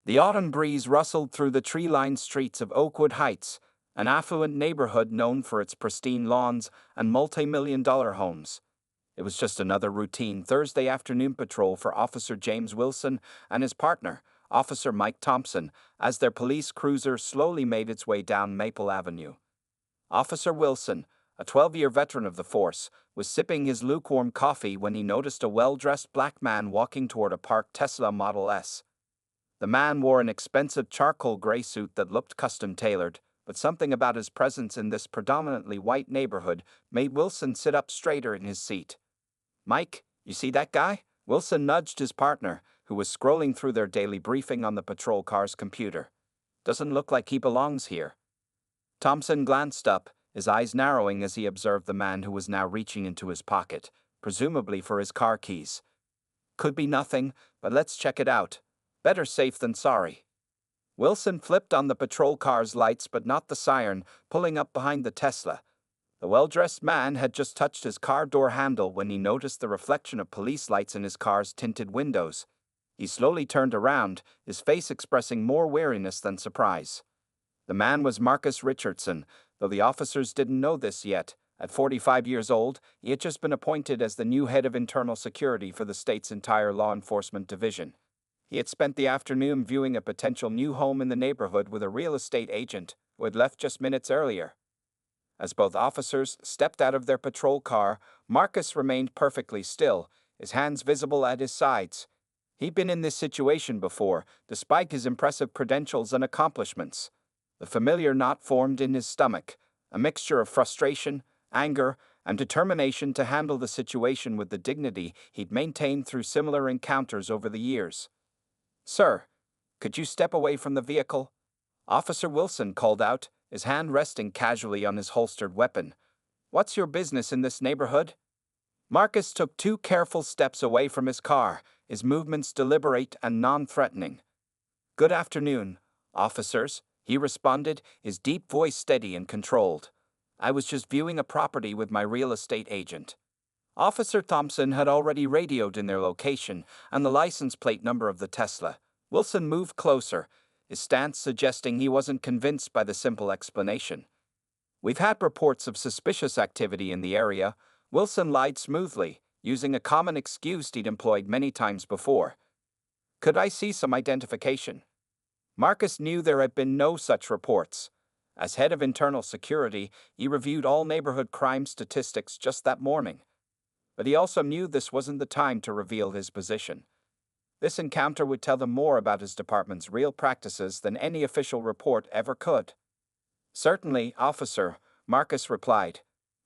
The autumn breeze rustled through the tree-lined streets of Oakwood Heights, an affluent neighborhood known for its pristine lawns and multi-million-dollar homes. It was just another routine Thursday afternoon patrol for Officer James Wilson and his partner, Officer Mike Thompson, as their police cruiser slowly made its way down Maple Avenue. Officer Wilson, a 12-year veteran of the force, was sipping his lukewarm coffee when he noticed a well-dressed black man walking toward a parked Tesla Model S. The man wore an expensive charcoal gray suit that looked custom-tailored, but something about his presence in this predominantly white neighborhood made Wilson sit up straighter in his seat. "Mike, you see that guy?" Wilson nudged his partner, who was scrolling through their daily briefing on the patrol car's computer. "Doesn't look like he belongs here." Thompson glanced up, his eyes narrowing as he observed the man who was now reaching into his pocket, presumably for his car keys. "Could be nothing, but let's check it out. Better safe than sorry." Wilson flipped on the patrol car's lights but not the siren, pulling up behind the Tesla. The well-dressed man had just touched his car door handle when he noticed the reflection of police lights in his car's tinted windows. He slowly turned around, his face expressing more weariness than surprise. The man was Marcus Richardson, though the officers didn't know this yet. At 45 years old, he had just been appointed as the new head of internal security for the state's entire law enforcement division. He had spent the afternoon viewing a potential new home in the neighborhood with a real estate agent who had left just minutes earlier. As both officers stepped out of their patrol car, Marcus remained perfectly still, his hands visible at his sides. He'd been in this situation before, despite his impressive credentials and accomplishments. The familiar knot formed in his stomach, a mixture of frustration, anger, and determination to handle the situation with the dignity he'd maintained through similar encounters over the years. "Sir, could you step away from the vehicle?" Officer Wilson called out, his hand resting casually on his holstered weapon. "What's your business in this neighborhood?" Marcus took 2 careful steps away from his car, his movements deliberate and non-threatening. "Good afternoon, officers," he responded, his deep voice steady and controlled. "I was just viewing a property with my real estate agent." Officer Thompson had already radioed in their location and the license plate number of the Tesla. Wilson moved closer, his stance suggesting he wasn't convinced by the simple explanation. "We've had reports of suspicious activity in the area," Wilson lied smoothly, using a common excuse he'd employed many times before. "Could I see some identification?" Marcus knew there had been no such reports. As head of internal security, he reviewed all neighborhood crime statistics just that morning. But he also knew this wasn't the time to reveal his position. This encounter would tell them more about his department's real practices than any official report ever could. "Certainly, officer," Marcus replied.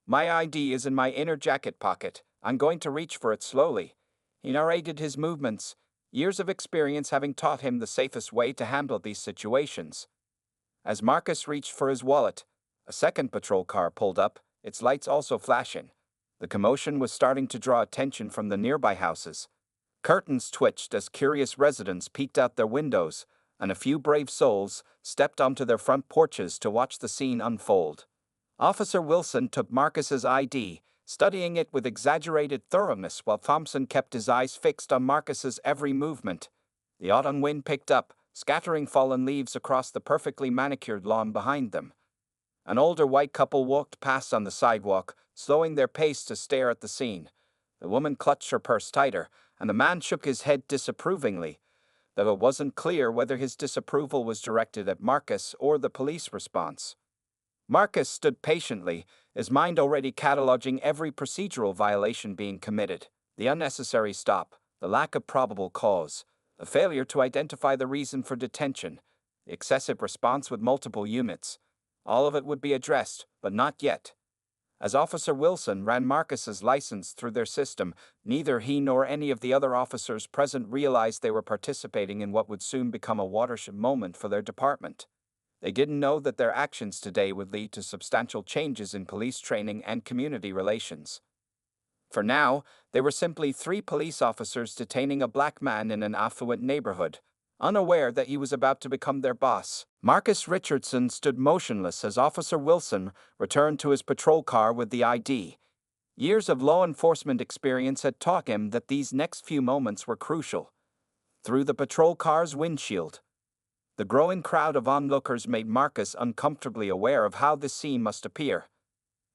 "My ID is in my inner jacket pocket. I'm going to reach for it slowly." He narrated his movements, years of experience having taught him the safest way to handle these situations. As Marcus reached for his wallet, a second patrol car pulled up, its lights also flashing. The commotion was starting to draw attention from the nearby houses. Curtains twitched as curious residents peeked out their windows, and a few brave souls stepped onto their front porches to watch the scene unfold. Officer Wilson took Marcus's ID, studying it with exaggerated thoroughness while Thompson kept his eyes fixed on Marcus's every movement. The autumn wind picked up, scattering fallen leaves across the perfectly manicured lawn behind them. An older white couple walked past on the sidewalk, slowing their pace to stare at the scene. The woman clutched her purse tighter, and the man shook his head disapprovingly, though it wasn't clear whether his disapproval was directed at Marcus or the police response. Marcus stood patiently, his mind already cataloging every procedural violation being committed: the unnecessary stop, the lack of probable cause, the failure to identify the reason for detention, the excessive response with multiple units. All of it would be addressed, but not yet. As Officer Wilson ran Marcus's license through their system, neither he nor any of the other officers present realized they were participating in what would soon become a watershed moment for their department. They didn't know that their actions today would lead to substantial changes in police training and community relations. For now, they were simply 3 police officers detaining a black man in an affluent neighborhood, unaware that he was about to become their boss. Marcus Richardson stood motionless as Officer Wilson returned to his patrol car with the ID. Years of law enforcement experience had taught him that these next few moments were crucial. Through the patrol car's windshield, The growing crowd of onlookers made Marcus uncomfortably aware of how this scene must appear.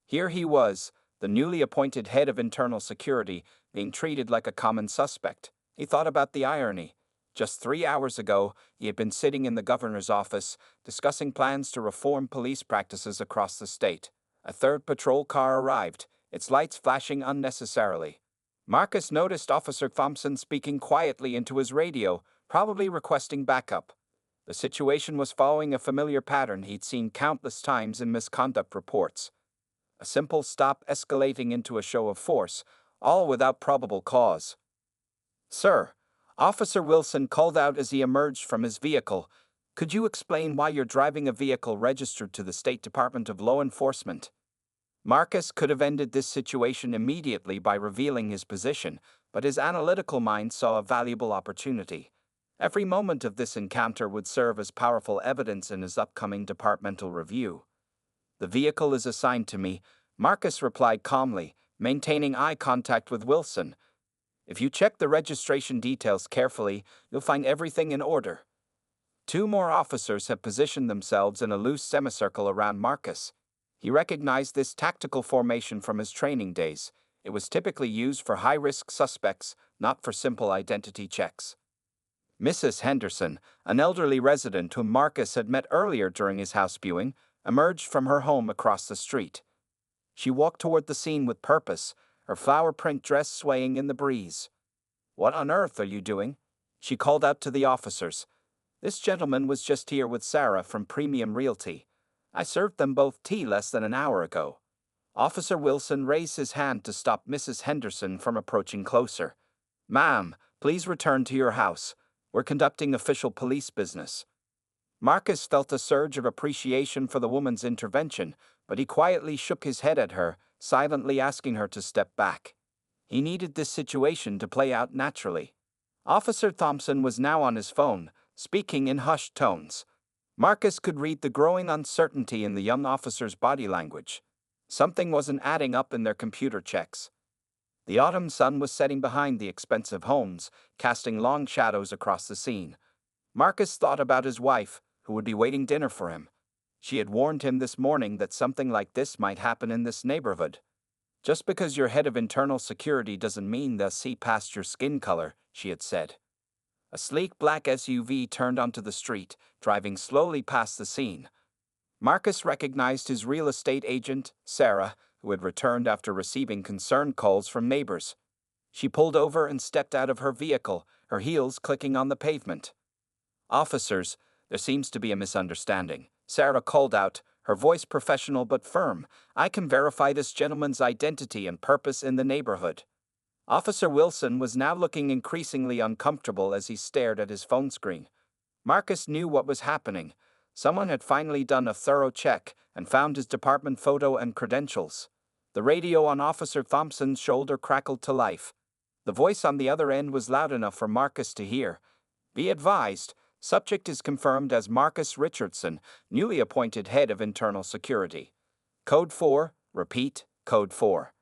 Here he was, the newly appointed head of internal security, being treated like a common suspect. He thought about the irony. Just 3 hours ago, he had been sitting in the governor's office, discussing plans to reform police practices across the state. A third patrol car arrived, its lights flashing unnecessarily. Marcus noticed Officer Thompson speaking quietly into his radio, probably requesting backup. The situation was following a familiar pattern he'd seen countless times in misconduct reports. A simple stop escalating into a show of force, all without probable cause. "Sir," Officer Wilson called out as he emerged from his vehicle, "could you explain why you're driving a vehicle registered to the State Department of Law Enforcement?" Marcus could have ended this situation immediately by revealing his position, but his analytical mind saw a valuable opportunity. Every moment of this encounter would serve as powerful evidence in his upcoming departmental review. "The vehicle is assigned to me," Marcus replied calmly, maintaining eye contact with Wilson. "If you check the registration details carefully, you'll find everything in order." Two more officers had positioned themselves in a loose semicircle around Marcus. He recognized this tactical formation from his training days. It was typically used for high-risk suspects, not for simple identity checks. Mrs. Henderson, an elderly resident whom Marcus had met earlier during his house viewing, emerged from her home across the street. She walked toward the scene with purpose, her flower-print dress swaying in the breeze. "What on earth are you doing?" she called out to the officers. "This gentleman was just here with Sarah from Premium Realty. I served them both tea less than an hour ago." Officer Wilson raised his hand to stop Mrs. Henderson from approaching closer. "Ma'am, please return to your house. We're conducting official police business." Marcus felt a surge of appreciation for the woman's intervention, but he quietly shook his head at her, silently asking her to step back. He needed this situation to play out naturally. Officer Thompson was now on his phone, speaking in hushed tones. Marcus could read the growing uncertainty in the young officer's body language. Something wasn't adding up in their computer checks. The autumn sun was setting behind the expensive homes, casting long shadows across the scene. Marcus thought about his wife, who would be waiting dinner for him. She had warned him this morning that something like this might happen in this neighborhood. "Just because you're head of internal security doesn't mean they'll see past your skin color," she had said. A sleek black SUV turned onto the street, driving slowly past the scene. Marcus recognized his real estate agent, Sarah, who had returned after receiving concerned calls from neighbors. She pulled over and stepped out of her vehicle, her heels clicking on the pavement. "Officers, there seems to be a misunderstanding," Sarah called out, her voice professional but firm. "I can verify this gentleman's identity and purpose in the neighborhood." Officer Wilson was now looking increasingly uncomfortable as he stared at his phone screen. Marcus knew what was happening. Someone had finally done a thorough check and found his department photo and credentials. The radio on Officer Thompson's shoulder crackled to life. The voice on the other end was loud enough for Marcus to hear. "Be advised, subject is confirmed as Marcus Richardson, newly appointed head of internal security. Code 4, repeat, Code 4.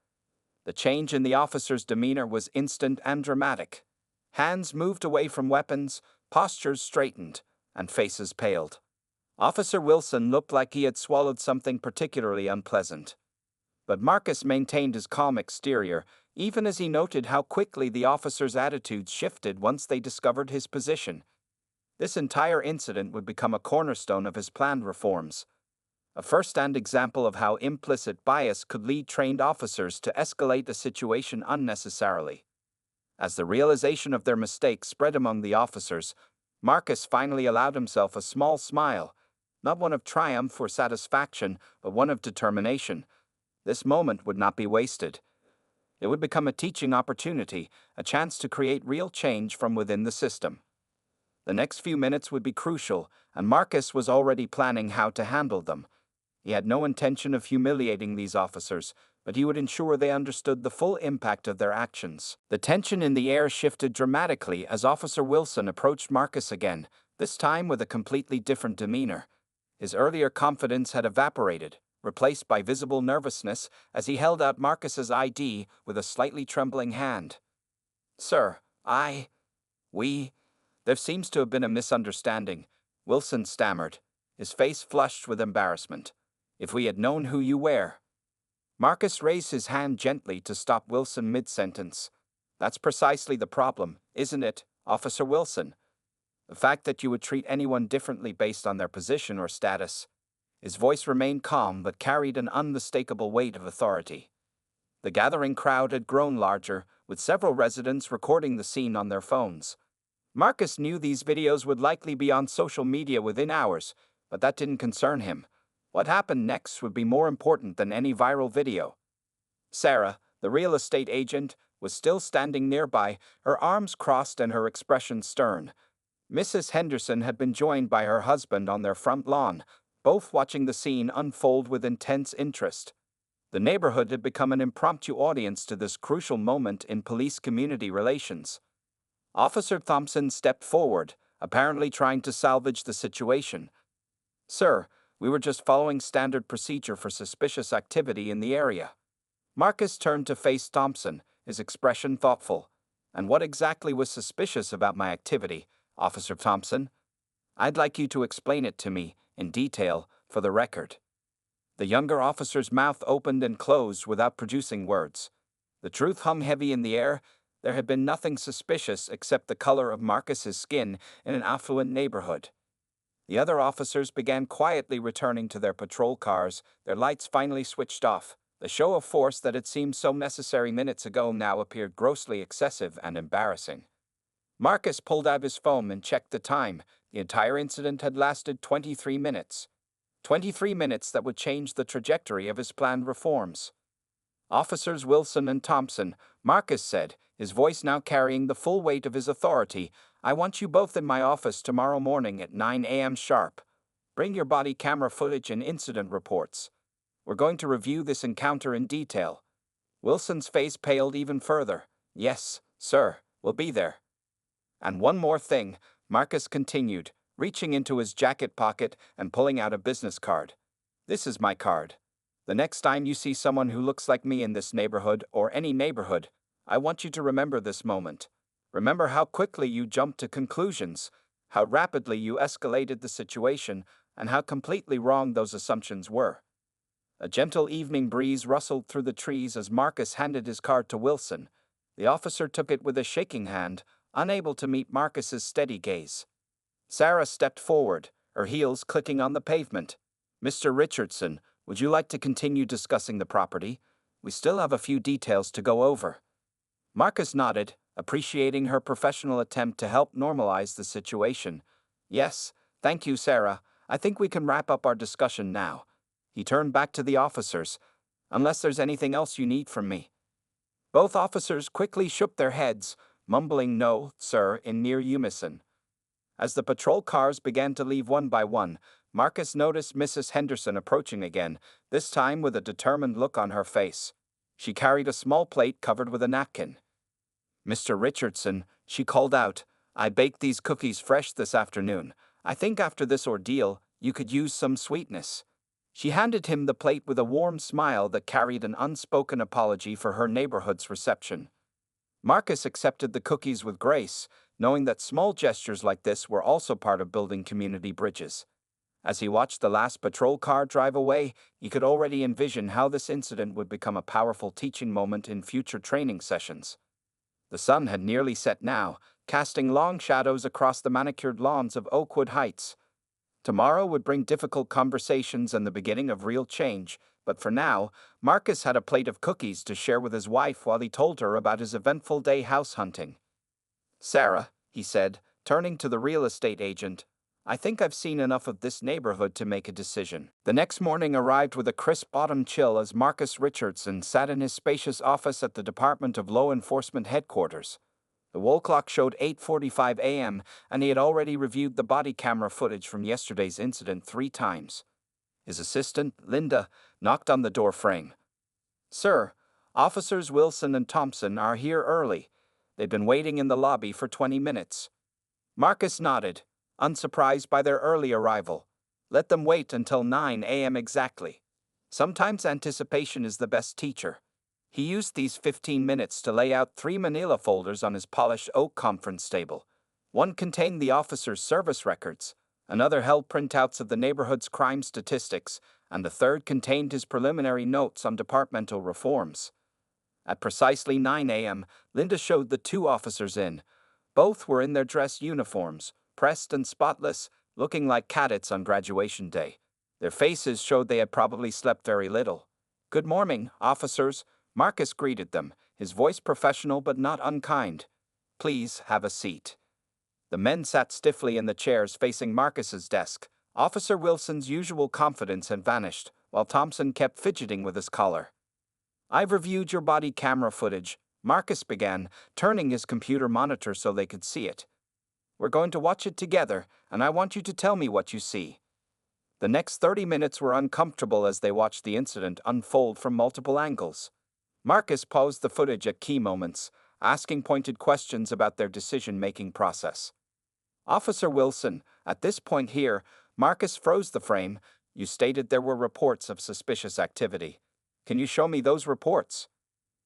The change in the officer's demeanor was instant and dramatic. Hands moved away from weapons, postures straightened, and faces paled. Officer Wilson looked like he had swallowed something particularly unpleasant. But Marcus maintained his calm exterior, even as he noted how quickly the officer's attitudes shifted once they discovered his position. This entire incident would become a cornerstone of his planned reforms. A first-hand example of how implicit bias could lead trained officers to escalate the situation unnecessarily. As the realization of their mistake spread among the officers, Marcus finally allowed himself a small smile, not one of triumph or satisfaction, but one of determination. This moment would not be wasted. It would become a teaching opportunity, a chance to create real change from within the system. The next few minutes would be crucial, and Marcus was already planning how to handle them. He had no intention of humiliating these officers, but he would ensure they understood the full impact of their actions. The tension in the air shifted dramatically as Officer Wilson approached Marcus again, this time with a completely different demeanor. His earlier confidence had evaporated, replaced by visible nervousness as he held out Marcus's ID with a slightly trembling hand. "Sir, there seems to have been a misunderstanding. Wilson stammered, his face flushed with embarrassment. If we had known who you were. Marcus raised his hand gently to stop Wilson mid-sentence. That's precisely the problem, isn't it, Officer Wilson? The fact that you would treat anyone differently based on their position or status. His voice remained calm but carried an unmistakable weight of authority. The gathering crowd had grown larger, with several residents recording the scene on their phones. Marcus knew these videos would likely be on social media within hours, but that didn't concern him. What happened next would be more important than any viral video. Sarah, the real estate agent, was still standing nearby, her arms crossed and her expression stern. Mrs. Henderson had been joined by her husband on their front lawn, both watching the scene unfold with intense interest. The neighborhood had become an impromptu audience to this crucial moment in police-community relations. Officer Thompson stepped forward, apparently trying to salvage the situation. "Sir, we were just following standard procedure for suspicious activity in the area." Marcus turned to face Thompson, his expression thoughtful. "And what exactly was suspicious about my activity, Officer Thompson? I'd like you to explain it to me, in detail, for the record." The younger officer's mouth opened and closed without producing words. The truth hung heavy in the air. There had been nothing suspicious except the color of Marcus's skin in an affluent neighborhood. The other officers began quietly returning to their patrol cars, their lights finally switched off. The show of force that had seemed so necessary minutes ago now appeared grossly excessive and embarrassing. Marcus pulled out his phone and checked the time. The entire incident had lasted 23 minutes. 23 minutes that would change the trajectory of his planned reforms. "Officers Wilson and Thompson," Marcus said, his voice now carrying the full weight of his authority, "I want you both in my office tomorrow morning at 9 a.m. sharp. Bring your body camera footage and incident reports. We're going to review this encounter in detail." Wilson's face paled even further. "Yes, sir, we'll be there." "And one more thing," Marcus continued, reaching into his jacket pocket and pulling out a business card. "This is my card. The next time you see someone who looks like me in this neighborhood or any neighborhood, I want you to remember this moment. Remember how quickly you jumped to conclusions, how rapidly you escalated the situation, and how completely wrong those assumptions were." A gentle evening breeze rustled through the trees as Marcus handed his card to Wilson. The officer took it with a shaking hand, unable to meet Marcus's steady gaze. Sarah stepped forward, her heels clicking on the pavement. "Mr. Richardson, would you like to continue discussing the property? We still have a few details to go over." Marcus nodded, appreciating her professional attempt to help normalize the situation. "Yes, thank you, Sarah. I think we can wrap up our discussion now." He turned back to the officers. "Unless there's anything else you need from me." Both officers quickly shook their heads, mumbling "No, sir," in near unison. As the patrol cars began to leave one by one, Marcus noticed Mrs. Henderson approaching again, this time with a determined look on her face. She carried a small plate covered with a napkin. "Mr. Richardson," she called out, "I baked these cookies fresh this afternoon. I think after this ordeal, you could use some sweetness." She handed him the plate with a warm smile that carried an unspoken apology for her neighborhood's reception. Marcus accepted the cookies with grace, knowing that small gestures like this were also part of building community bridges. As he watched the last patrol car drive away, he could already envision how this incident would become a powerful teaching moment in future training sessions. The sun had nearly set now, casting long shadows across the manicured lawns of Oakwood Heights. Tomorrow would bring difficult conversations and the beginning of real change, but for now, Marcus had a plate of cookies to share with his wife while he told her about his eventful day house hunting. "Sarah," he said, turning to the real estate agent, "I think I've seen enough of this neighborhood to make a decision." The next morning arrived with a crisp autumn chill as Marcus Richardson sat in his spacious office at the Department of Law Enforcement headquarters. The wall clock showed 8:45 a.m., and he had already reviewed the body camera footage from yesterday's incident 3 times. His assistant, Linda, knocked on the door frame. "Sir, Officers Wilson and Thompson are here early. They've been waiting in the lobby for 20 minutes. Marcus nodded, unsurprised by their early arrival. Let them wait until 9 a.m. exactly. Sometimes anticipation is the best teacher. He used these 15 minutes to lay out 3 manila folders on his polished oak conference table. One contained the officers' service records, Another held printouts of the neighborhood's crime statistics, and the third contained his preliminary notes on departmental reforms. At precisely 9 a.m., Linda showed the two officers in. Both were in their dress uniforms, pressed and spotless, looking like cadets on graduation day. Their faces showed they had probably slept very little. "Good morning, officers," Marcus greeted them, his voice professional but not unkind. "Please have a seat." The men sat stiffly in the chairs facing Marcus's desk. Officer Wilson's usual confidence had vanished, while Thompson kept fidgeting with his collar. "I've reviewed your body camera footage," Marcus began, turning his computer monitor so they could see it. "We're going to watch it together, and I want you to tell me what you see." The next 30 minutes were uncomfortable as they watched the incident unfold from multiple angles. Marcus paused the footage at key moments, asking pointed questions about their decision-making process. "Officer Wilson, at this point here," Marcus froze the frame. "You stated there were reports of suspicious activity. Can you show me those reports?"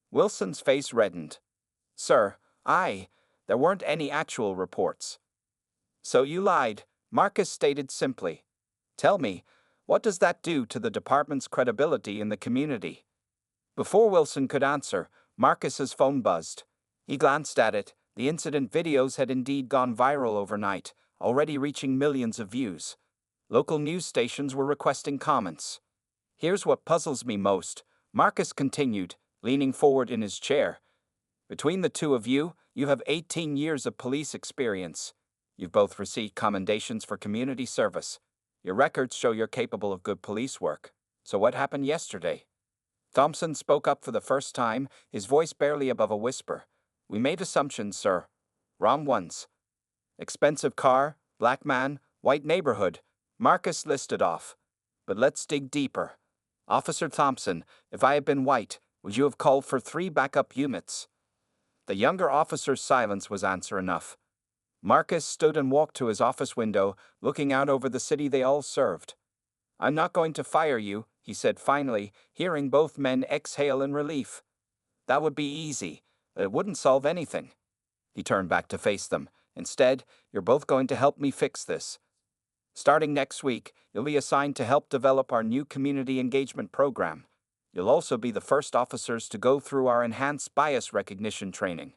Wilson's face reddened. "Sir, there weren't any actual reports." "So you lied," Marcus stated simply. "Tell me, what does that do to the department's credibility in the community?" Before Wilson could answer, Marcus's phone buzzed. He glanced at it. The incident videos had indeed gone viral overnight, already reaching millions of views. Local news stations were requesting comments. "Here's what puzzles me most," Marcus continued, leaning forward in his chair. "Between the two of you, you have 18 years of police experience. You've both received commendations for community service. Your records show you're capable of good police work. So what happened yesterday?" Thompson spoke up for the first time, his voice barely above a whisper. "We made assumptions, sir. Wrong ones. Expensive car, black man, white neighborhood," Marcus listed off. "But let's dig deeper. Officer Thompson, if I had been white, would you have called for 3 backup units?" The younger officer's silence was answer enough. Marcus stood and walked to his office window, looking out over the city they all served. "I'm not going to fire you," he said finally, hearing both men exhale in relief. "That would be easy, but it wouldn't solve anything." He turned back to face them. "Instead, you're both going to help me fix this. Starting next week, you'll be assigned to help develop our new community engagement program. You'll also be the first officers to go through our enhanced bias recognition training."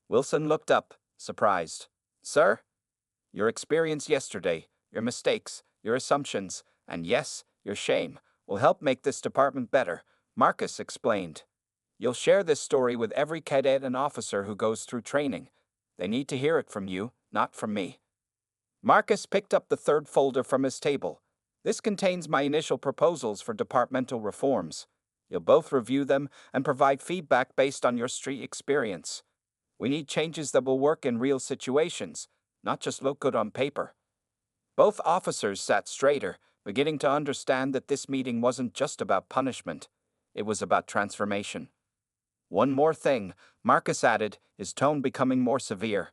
Wilson looked up, surprised. "Sir? Your experience yesterday, your mistakes, your assumptions, and yes, your shame, will help make this department better," Marcus explained. "You'll share this story with every cadet and officer who goes through training. They need to hear it from you, not from me." Marcus picked up the third folder from his table. "This contains my initial proposals for departmental reforms. You'll both review them and provide feedback based on your street experience. We need changes that will work in real situations, not just look good on paper." Both officers sat straighter, beginning to understand that this meeting wasn't just about punishment. It was about transformation. "One more thing," Marcus added, his tone becoming more severe.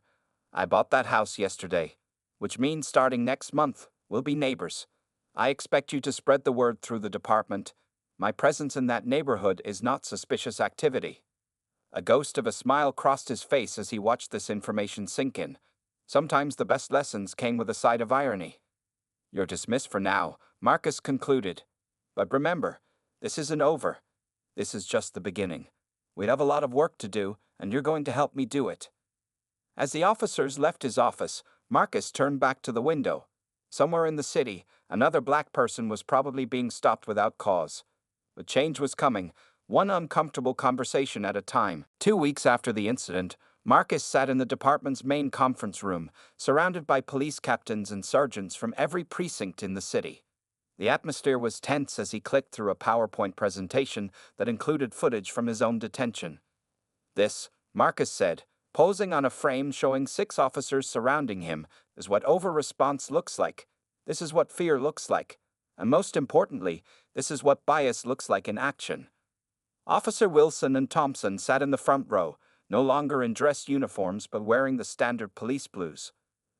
"I bought that house yesterday, which means starting next month, we'll be neighbors. I expect you to spread the word through the department. My presence in that neighborhood is not suspicious activity." A ghost of a smile crossed his face as he watched this information sink in. Sometimes the best lessons came with a side of irony. "You're dismissed for now," Marcus concluded. "But remember, this isn't over. This is just the beginning. We have a lot of work to do, and you're going to help me do it." As the officers left his office, Marcus turned back to the window. Somewhere in the city, another black person was probably being stopped without cause. But change was coming, one uncomfortable conversation at a time. 2 weeks after the incident, Marcus sat in the department's main conference room, surrounded by police captains and sergeants from every precinct in the city. The atmosphere was tense as he clicked through a PowerPoint presentation that included footage from his own detention. "This," Marcus said, posing on a frame showing 6 officers surrounding him, "is what over-response looks like. This is what fear looks like. And most importantly, this is what bias looks like in action." Officer Wilson and Thompson sat in the front row, no longer in dress uniforms but wearing the standard police blues.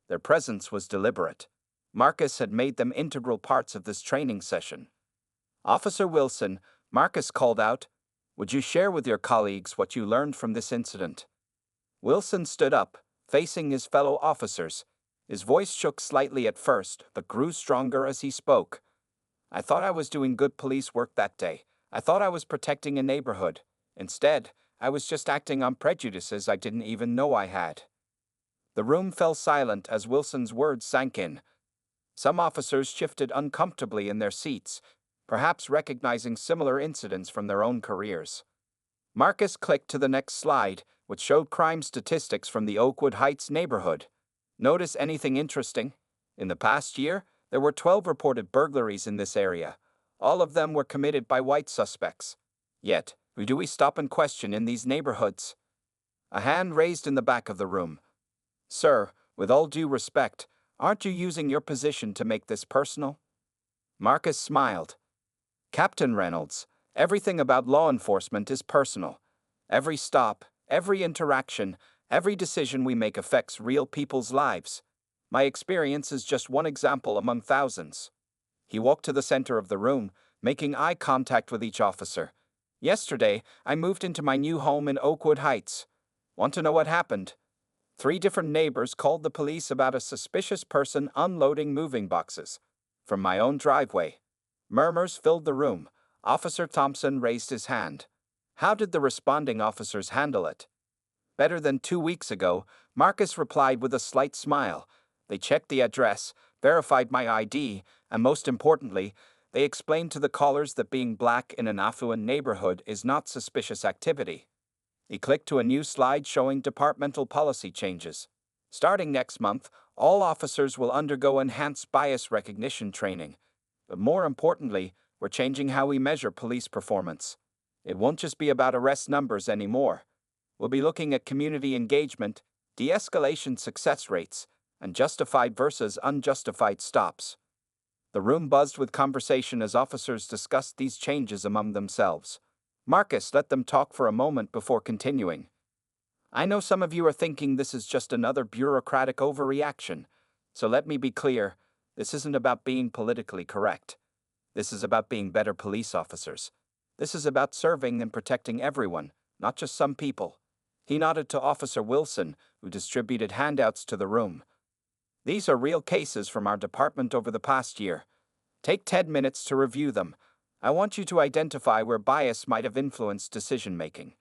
Their presence was deliberate. Marcus had made them integral parts of this training session. "Officer Wilson," Marcus called out, "would you share with your colleagues what you learned from this incident?" Wilson stood up, facing his fellow officers. His voice shook slightly at first, but grew stronger as he spoke. I thought I was doing good police work that day. I thought I was protecting a neighborhood. Instead, I was just acting on prejudices I didn't even know I had. The room fell silent as Wilson's words sank in. Some officers shifted uncomfortably in their seats, perhaps recognizing similar incidents from their own careers. Marcus clicked to the next slide, which showed crime statistics from the Oakwood Heights neighborhood. Notice anything interesting? In the past year, there were 12 reported burglaries in this area. All of them were committed by white suspects. Yet, who do we stop and question in these neighborhoods? A hand raised in the back of the room. Sir, with all due respect, aren't you using your position to make this personal? Marcus smiled. Captain Reynolds, everything about law enforcement is personal. Every stop, every interaction, every decision we make affects real people's lives. My experience is just one example among thousands. He walked to the center of the room, making eye contact with each officer. Yesterday, I moved into my new home in Oakwood Heights. Want to know what happened? 3 different neighbors called the police about a suspicious person unloading moving boxes from my own driveway. Murmurs filled the room. Officer Thompson raised his hand. How did the responding officers handle it? Better than 2 weeks ago, Marcus replied with a slight smile. They checked the address, verified my ID, and most importantly, they explained to the callers that being black in an affluent neighborhood is not suspicious activity. He clicked to a new slide showing departmental policy changes. Starting next month, all officers will undergo enhanced bias recognition training. But more importantly, we're changing how we measure police performance. It won't just be about arrest numbers anymore. We'll be looking at community engagement, de-escalation success rates, and justified versus unjustified stops. The room buzzed with conversation as officers discussed these changes among themselves. Marcus let them talk for a moment before continuing. I know some of you are thinking this is just another bureaucratic overreaction, so let me be clear, this isn't about being politically correct. This is about being better police officers. This is about serving and protecting everyone, not just some people. He nodded to Officer Wilson, who distributed handouts to the room. These are real cases from our department over the past year. Take 10 minutes to review them. I want you to identify where bias might have influenced decision-making.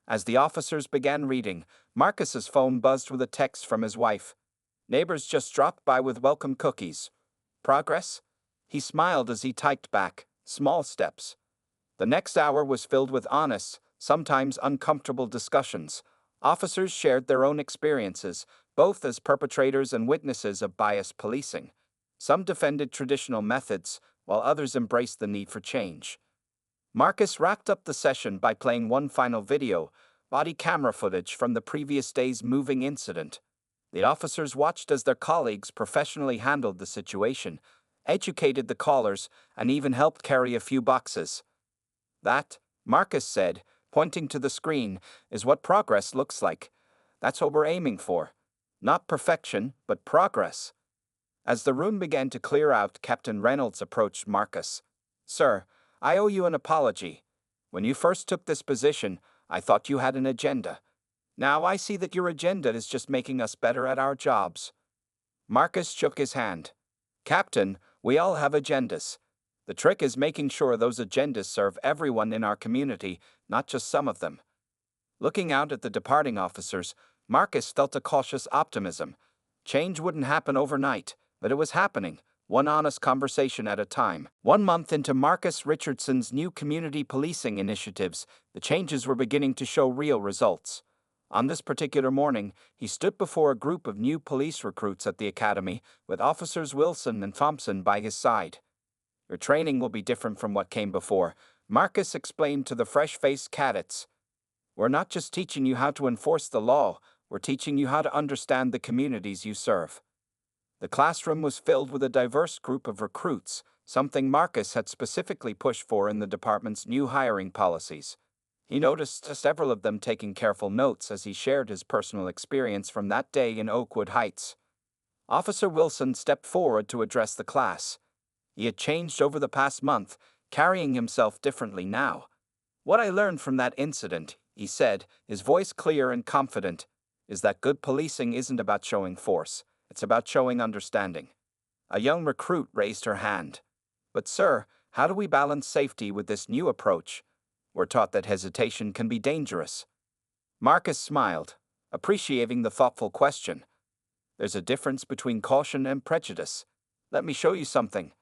As the officers began reading, Marcus's phone buzzed with a text from his wife. Neighbors just dropped by with welcome cookies. Progress? He smiled as he typed back, small steps. The next hour was filled with honest, sometimes uncomfortable discussions. Officers shared their own experiences, both as perpetrators and witnesses of biased policing. Some defended traditional methods, while others embraced the need for change. Marcus wrapped up the session by playing one final video, body camera footage from the previous day's moving incident. The officers watched as their colleagues professionally handled the situation, educated the callers, and even helped carry a few boxes. That, Marcus said, pointing to the screen, is what progress looks like. That's what we're aiming for. Not perfection, but progress. As the room began to clear out, Captain Reynolds approached Marcus. Sir, I owe you an apology. When you first took this position, I thought you had an agenda. Now I see that your agenda is just making us better at our jobs. Marcus shook his hand. Captain, we all have agendas. The trick is making sure those agendas serve everyone in our community, not just some of them. Looking out at the departing officers, Marcus felt a cautious optimism. Change wouldn't happen overnight, but it was happening, one honest conversation at a time. 1 month into Marcus Richardson's new community policing initiatives, the changes were beginning to show real results. On this particular morning, he stood before a group of new police recruits at the academy, with Officers Wilson and Thompson by his side. Your training will be different from what came before, Marcus explained to the fresh-faced cadets. We're not just teaching you how to enforce the law, we're teaching you how to understand the communities you serve. The classroom was filled with a diverse group of recruits, something Marcus had specifically pushed for in the department's new hiring policies. He noticed several of them taking careful notes as he shared his personal experience from that day in Oakwood Heights. Officer Wilson stepped forward to address the class. He had changed over the past month, carrying himself differently now. What I learned from that incident, he said, his voice clear and confident, is that good policing isn't about showing force. It's about showing understanding. A young recruit raised her hand. But sir, how do we balance safety with this new approach? We're taught that hesitation can be dangerous. Marcus smiled, appreciating the thoughtful question. There's a difference between caution and prejudice. Let me show you something.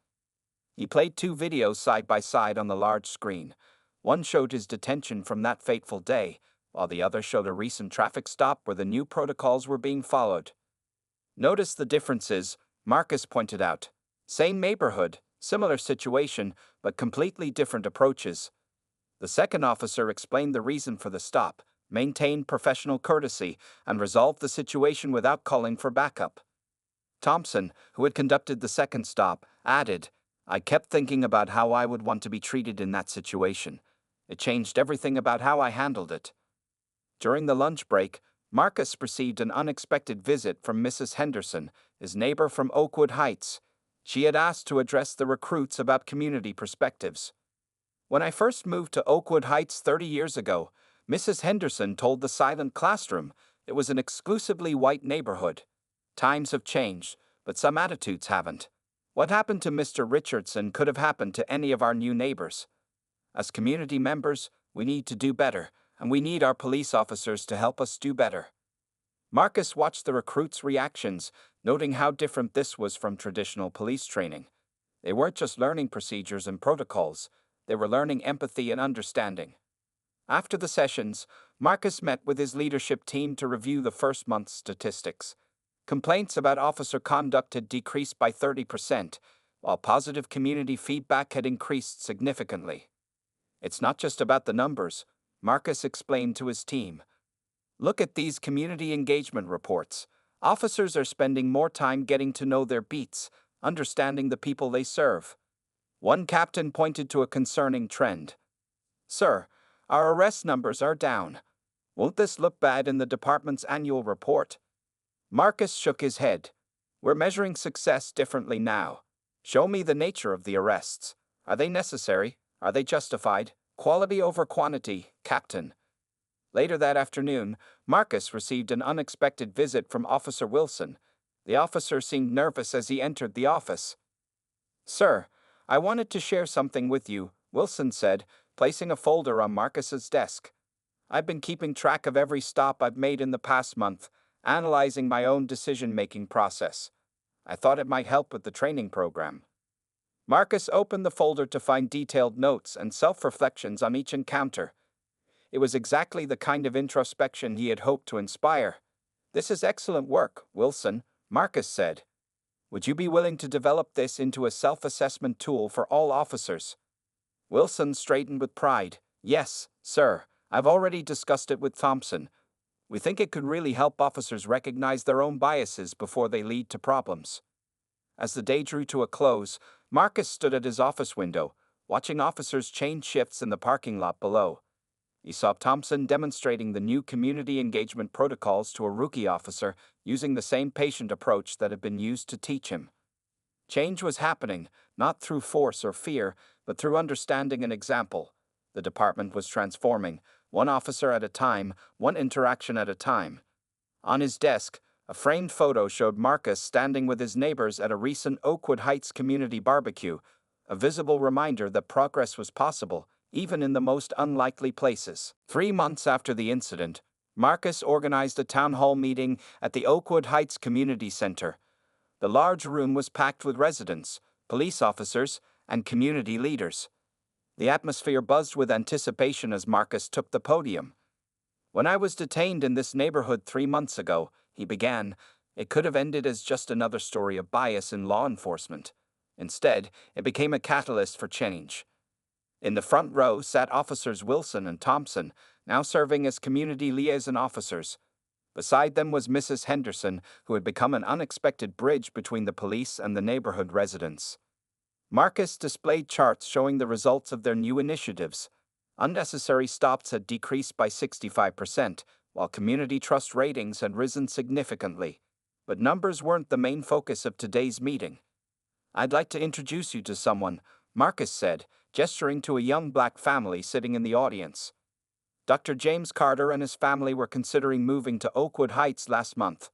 He played two videos side by side on the large screen. One showed his detention from that fateful day, while the other showed a recent traffic stop where the new protocols were being followed. Notice the differences, Marcus pointed out. Same neighborhood, similar situation, but completely different approaches. The second officer explained the reason for the stop, maintained professional courtesy, and resolved the situation without calling for backup. Thompson, who had conducted the second stop, added, I kept thinking about how I would want to be treated in that situation. It changed everything about how I handled it. During the lunch break, Marcus received an unexpected visit from Mrs. Henderson, his neighbor from Oakwood Heights. She had asked to address the recruits about community perspectives. When I first moved to Oakwood Heights 30 years ago, Mrs. Henderson told the silent classroom it was an exclusively white neighborhood. Times have changed, but some attitudes haven't. What happened to Mr. Richardson could have happened to any of our new neighbors. As community members, we need to do better, and we need our police officers to help us do better. Marcus watched the recruits' reactions, noting how different this was from traditional police training. They weren't just learning procedures and protocols, they were learning empathy and understanding. After the sessions, Marcus met with his leadership team to review the first month's statistics. Complaints about officer conduct had decreased by 30%, while positive community feedback had increased significantly. It's not just about the numbers, Marcus explained to his team. Look at these community engagement reports. Officers are spending more time getting to know their beats, understanding the people they serve. One captain pointed to a concerning trend. Sir, our arrest numbers are down. Won't this look bad in the department's annual report? Marcus shook his head. We're measuring success differently now. Show me the nature of the arrests. Are they necessary? Are they justified? Quality over quantity, Captain. Later that afternoon, Marcus received an unexpected visit from Officer Wilson. The officer seemed nervous as he entered the office. Sir, I wanted to share something with you, Wilson said, placing a folder on Marcus's desk. I've been keeping track of every stop I've made in the past month, analyzing my own decision-making process. I thought it might help with the training program. Marcus opened the folder to find detailed notes and self-reflections on each encounter. It was exactly the kind of introspection he had hoped to inspire. This is excellent work, Wilson, Marcus said. Would you be willing to develop this into a self-assessment tool for all officers? Wilson straightened with pride. Yes, sir, I've already discussed it with Thompson. We think it could really help officers recognize their own biases before they lead to problems. As the day drew to a close, Marcus stood at his office window, watching officers change shifts in the parking lot below. He saw Thompson demonstrating the new community engagement protocols to a rookie officer using the same patient approach that had been used to teach him. Change was happening, not through force or fear, but through understanding and example. The department was transforming, one officer at a time, one interaction at a time. On his desk, a framed photo showed Marcus standing with his neighbors at a recent Oakwood Heights community barbecue, a visible reminder that progress was possible, even in the most unlikely places. 3 months after the incident, Marcus organized a town hall meeting at the Oakwood Heights Community Center. The large room was packed with residents, police officers, and community leaders. The atmosphere buzzed with anticipation as Marcus took the podium. When I was detained in this neighborhood 3 months ago, he began, it could have ended as just another story of bias in law enforcement. Instead, it became a catalyst for change. In the front row sat Officers Wilson and Thompson, now serving as community liaison officers. Beside them was Mrs. Henderson, who had become an unexpected bridge between the police and the neighborhood residents. Marcus displayed charts showing the results of their new initiatives. Unnecessary stops had decreased by 65%, while community trust ratings had risen significantly. But numbers weren't the main focus of today's meeting. I'd like to introduce you to someone, Marcus said, gesturing to a young black family sitting in the audience. Dr. James Carter and his family were considering moving to Oakwood Heights last month.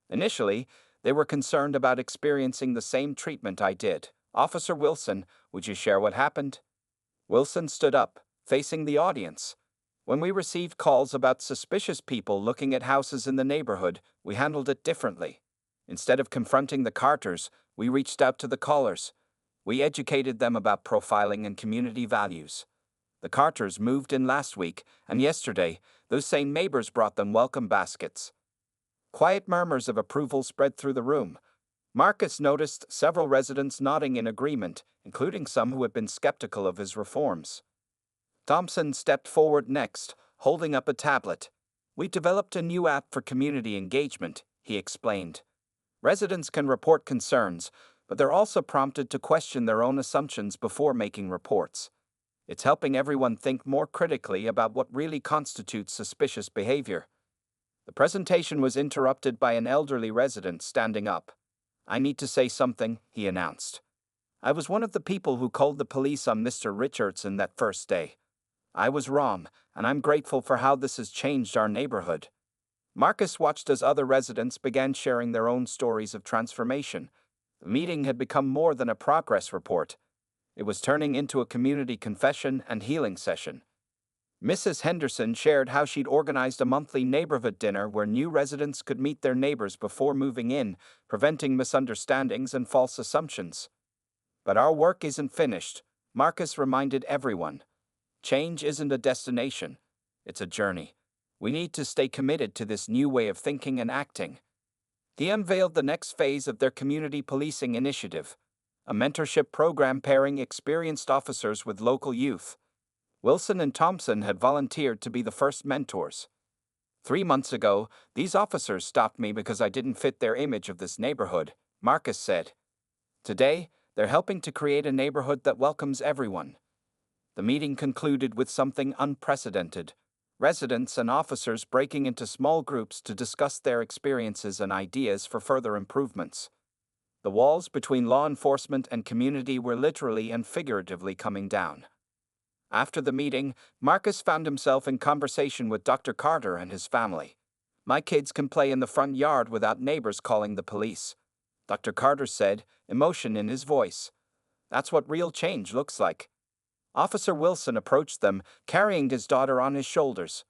Initially, They were concerned about experiencing the same treatment I did. Officer Wilson, would you share what happened? Wilson stood up, facing the audience. When we received calls about suspicious people looking at houses in the neighborhood, we handled it differently. Instead of confronting the Carters, we reached out to the callers. We educated them about profiling and community values. The Carters moved in last week, and yesterday, those same neighbors brought them welcome baskets. Quiet murmurs of approval spread through the room. Marcus noticed several residents nodding in agreement, including some who had been skeptical of his reforms. Thompson stepped forward next, holding up a tablet. "We developed a new app for community engagement," he explained. Residents can report concerns, but they're also prompted to question their own assumptions before making reports. It's helping everyone think more critically about what really constitutes suspicious behavior. The presentation was interrupted by an elderly resident standing up. "I need to say something," he announced. "I was one of the people who called the police on Mr. Richardson that first day. I was wrong, and I'm grateful for how this has changed our neighborhood." Marcus watched as other residents began sharing their own stories of transformation. The meeting had become more than a progress report. It was turning into a community confession and healing session. Mrs. Henderson shared how she'd organized a monthly neighborhood dinner where new residents could meet their neighbors before moving in, preventing misunderstandings and false assumptions. "But our work isn't finished," Marcus reminded everyone. "Change isn't a destination, it's a journey. We need to stay committed to this new way of thinking and acting." He unveiled the next phase of their community policing initiative, a mentorship program pairing experienced officers with local youth. Wilson and Thompson had volunteered to be the first mentors. 3 months ago, these officers stopped me because I didn't fit their image of this neighborhood, Marcus said. Today, they're helping to create a neighborhood that welcomes everyone. The meeting concluded with something unprecedented. Residents and officers breaking into small groups to discuss their experiences and ideas for further improvements. The walls between law enforcement and community were literally and figuratively coming down. After the meeting, Marcus found himself in conversation with Dr. Carter and his family. "My kids can play in the front yard without neighbors calling the police," Dr. Carter said, emotion in his voice. "That's what real change looks like." Officer Wilson approached them, carrying his daughter on his shoulders.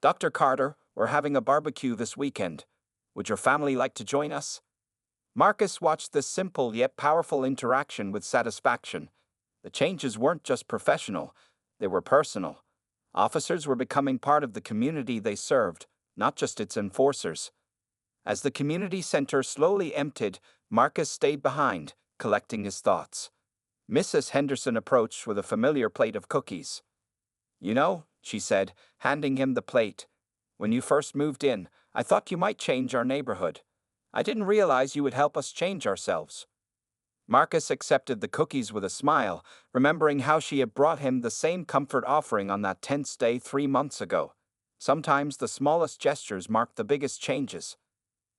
"Dr. Carter, we're having a barbecue this weekend. Would your family like to join us?" Marcus watched this simple yet powerful interaction with satisfaction. The changes weren't just professional, they were personal. Officers were becoming part of the community they served, not just its enforcers. As the community center slowly emptied, Marcus stayed behind, collecting his thoughts. Mrs. Henderson approached with a familiar plate of cookies. "You know," she said, handing him the plate, "when you first moved in, I thought you might change our neighborhood. I didn't realize you would help us change ourselves." Marcus accepted the cookies with a smile, remembering how she had brought him the same comfort offering on that tense day 3 months ago. Sometimes the smallest gestures mark the biggest changes.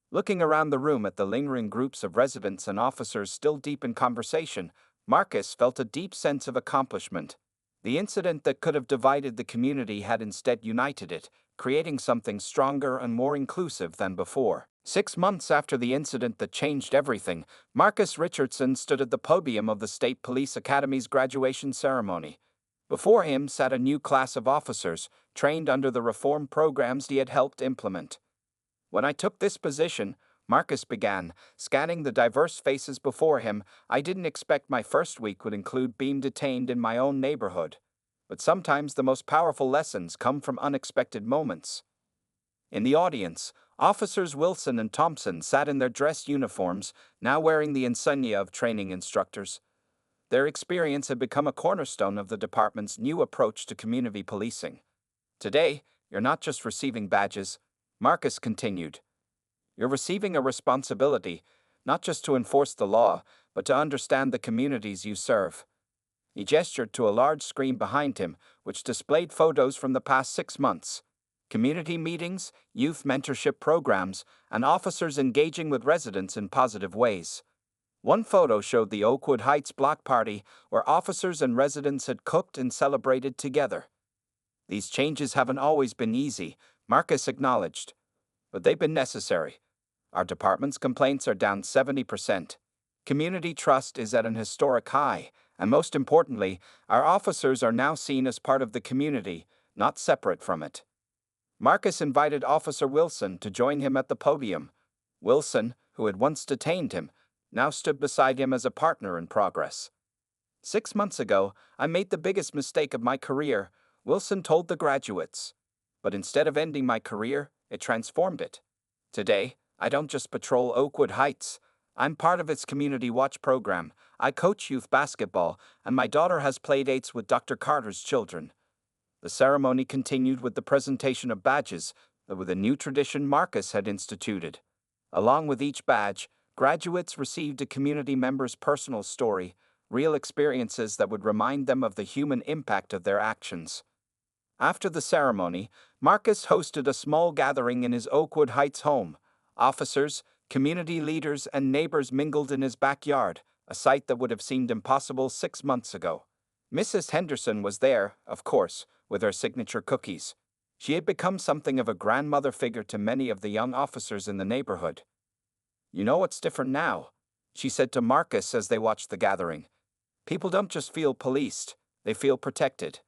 Looking around the room at the lingering groups of residents and officers still deep in conversation, Marcus felt a deep sense of accomplishment. The incident that could have divided the community had instead united it, creating something stronger and more inclusive than before. 6 months after the incident that changed everything, Marcus Richardson stood at the podium of the State Police Academy's graduation ceremony. Before him sat a new class of officers, trained under the reform programs he had helped implement. "When I took this position," Marcus began, scanning the diverse faces before him, "I didn't expect my first week would include being detained in my own neighborhood. But sometimes the most powerful lessons come from unexpected moments." In the audience, Officers Wilson and Thompson sat in their dress uniforms, now wearing the insignia of training instructors. Their experience had become a cornerstone of the department's new approach to community policing. "Today, you're not just receiving badges," Marcus continued. "You're receiving a responsibility, not just to enforce the law, but to understand the communities you serve." He gestured to a large screen behind him, which displayed photos from the past 6 months. Community meetings, youth mentorship programs, and officers engaging with residents in positive ways. One photo showed the Oakwood Heights block party, where officers and residents had cooked and celebrated together. "These changes haven't always been easy," Marcus acknowledged, "but they've been necessary. Our department's complaints are down 70%. Community trust is at an historic high, and most importantly, our officers are now seen as part of the community, not separate from it. Marcus invited Officer Wilson to join him at the podium. Wilson, who had once detained him, now stood beside him as a partner in progress. 6 months ago, I made the biggest mistake of my career, Wilson told the graduates. But instead of ending my career, it transformed it. Today, I don't just patrol Oakwood Heights. I'm part of its Community Watch program. I coach youth basketball, and my daughter has playdates with Dr. Carter's children. The ceremony continued with the presentation of badges, with a new tradition Marcus had instituted. Along with each badge, graduates received a community member's personal story, real experiences that would remind them of the human impact of their actions. After the ceremony, Marcus hosted a small gathering in his Oakwood Heights home. Officers, community leaders, and neighbors mingled in his backyard, a sight that would have seemed impossible 6 months ago. Mrs. Henderson was there, of course, with her signature cookies. She had become something of a grandmother figure to many of the young officers in the neighborhood. "You know what's different now?" she said to Marcus as they watched the gathering. "People don't just feel policed, they feel protected.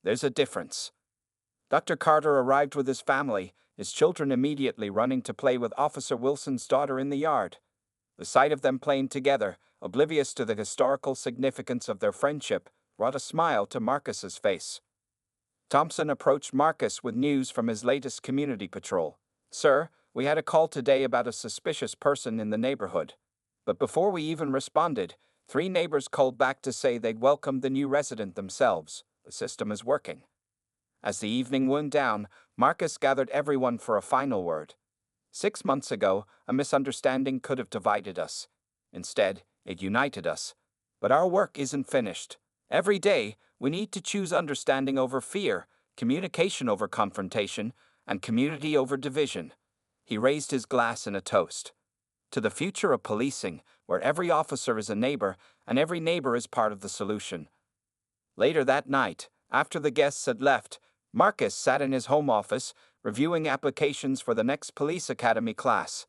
There's a difference." Dr. Carter arrived with his family, his children immediately running to play with Officer Wilson's daughter in the yard. The sight of them playing together, oblivious to the historical significance of their friendship, brought a smile to Marcus's face. Thompson approached Marcus with news from his latest community patrol. "Sir, we had a call today about a suspicious person in the neighborhood. But before we even responded, 3 neighbors called back to say they'd welcomed the new resident themselves. The system is working." As the evening wound down, Marcus gathered everyone for a final word. 6 months ago, a misunderstanding could have divided us. Instead, it united us. But our work isn't finished. Every day, we need to choose understanding over fear, communication over confrontation, and community over division. He raised his glass in a toast. To the future of policing, where every officer is a neighbor and every neighbor is part of the solution. Later that night, after the guests had left, Marcus sat in his home office, reviewing applications for the next police academy class.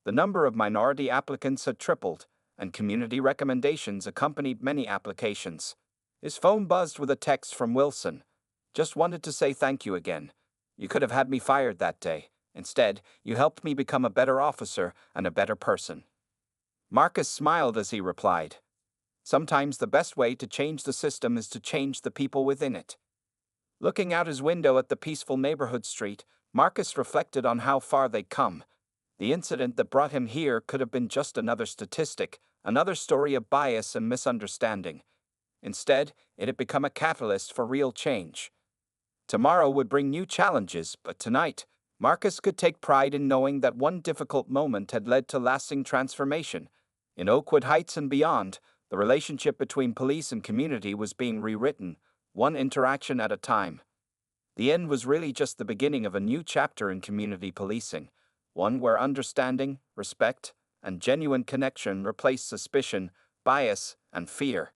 The number of minority applicants had tripled, and community recommendations accompanied many applications. His phone buzzed with a text from Wilson. "Just wanted to say thank you again. You could have had me fired that day. Instead, you helped me become a better officer and a better person." Marcus smiled as he replied, "Sometimes the best way to change the system is to change the people within it." Looking out his window at the peaceful neighborhood street, Marcus reflected on how far they'd come. The incident that brought him here could have been just another statistic, another story of bias and misunderstanding. Instead, it had become a catalyst for real change. Tomorrow would bring new challenges, but tonight, Marcus could take pride in knowing that one difficult moment had led to lasting transformation. In Oakwood Heights and beyond, the relationship between police and community was being rewritten, one interaction at a time. The end was really just the beginning of a new chapter in community policing, one where understanding, respect, and genuine connection replaced suspicion, bias, and fear.